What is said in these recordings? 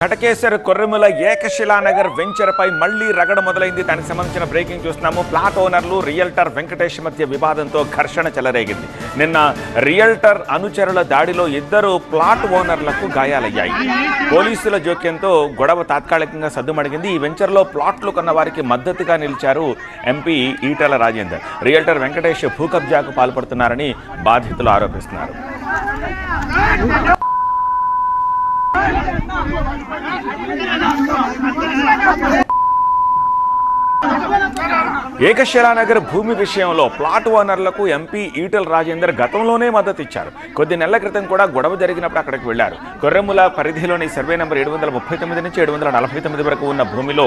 ఘటకేసర్ కొర్రముల ఏకశిలానగర్ వెంచర్పై మళ్లీ రగడ మొదలైంది. దానికి సంబంధించిన బ్రేకింగ్ చూస్తున్నాము. ప్లాట్ ఓనర్లు రియల్టర్ వెంకటేష్ మధ్య వివాదంతో ఘర్షణ చెలరేగింది. నిన్న రియల్టర్ అనుచరుల దాడిలో ఇద్దరు ప్లాట్ ఓనర్లకు గాయాలయ్యాయి. పోలీసుల జోక్యంతో గొడవ తాత్కాలికంగా సద్దుమణిగింది. ఈ వెంచర్లో ప్లాట్లు కొన్న వారికి మద్దతుగా నిలిచారు ఎంపీ ఈటెల రాజేందర్. రియల్టర్ వెంకటేష్ భూ కబ్జాకు పాల్పడుతున్నారని బాధితులు ఆరోపిస్తున్నారు. ఏకశిలానగర్ భూమి విషయంలో ప్లాట్ ఓనర్లకు ఎంపీ ఈటెల రాజేందర్ గతంలోనే మద్దతు ఇచ్చారు. కొద్ది నెలల క్రితం కూడా గొడవ జరిగినప్పుడు అక్కడికి వెళ్లారు. కొర్రముల పరిధిలోని సర్వే నంబర్ 739 నుంచి 749 వరకు ఉన్న భూమిలో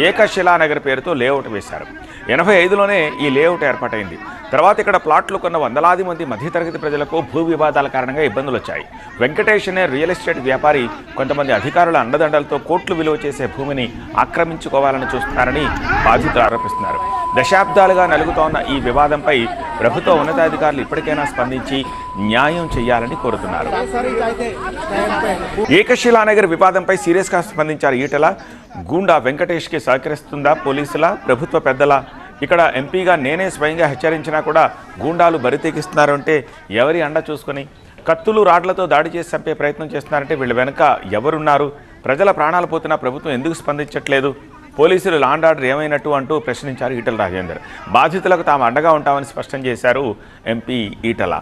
ఏకశిలానగర్ పేరుతో లేఅవుట్ వేశారు. 85లోనే ఈ లేఅవుట్ ఏర్పాటైంది. తర్వాత ఇక్కడ ప్లాట్లు కొన్న వందలాది మంది మధ్యతరగతి ప్రజలకు భూ వివాదాల కారణంగా ఇబ్బందులు వచ్చాయి. వెంకటేష్ అనే రియల్ ఎస్టేట్ వ్యాపారి కొంతమంది అధికారుల అండదండలతో కోట్లు విలువ చేసే భూమిని ఆక్రమించుకోవాలని చూస్తున్నారని బాధితులు ఆరోపిస్తున్నారు. దశాబ్దాలుగా నలుగుతోన్న ఈ వివాదంపై ప్రభుత్వ ఉన్నతాధికారులు ఇప్పటికైనా స్పందించి న్యాయం చేయాలని కోరుతున్నారు. ఏకశిలానగర్ వివాదంపై సీరియస్గా స్పందించారు ఈటెల. గూండా వెంకటేష్కి సహకరిస్తుందా పోలీసుల, ప్రభుత్వ పెద్దల? ఇక్కడ ఎంపీగా నేనే స్వయంగా హెచ్చరించినా కూడా గూండాలు బరితెగిస్తున్నారు అంటే ఎవరి అండ చూసుకొని కత్తులు రాడ్లతో దాడి చేసి చంపే ప్రయత్నం చేస్తున్నారంటే వీళ్ళ వెనుక ఎవరున్నారు? ప్రజల ప్రాణాలు పోతున్నా ప్రభుత్వం ఎందుకు స్పందించట్లేదు? పోలీసులు లా అండ్ ఆర్డర్ ఏమైనట్టు అంటూ ప్రశ్నించారు ఈటెల రాజేందర్. బాధితులకు తాము అండగా ఉంటామని స్పష్టం చేశారు ఎంపీ ఈటెల.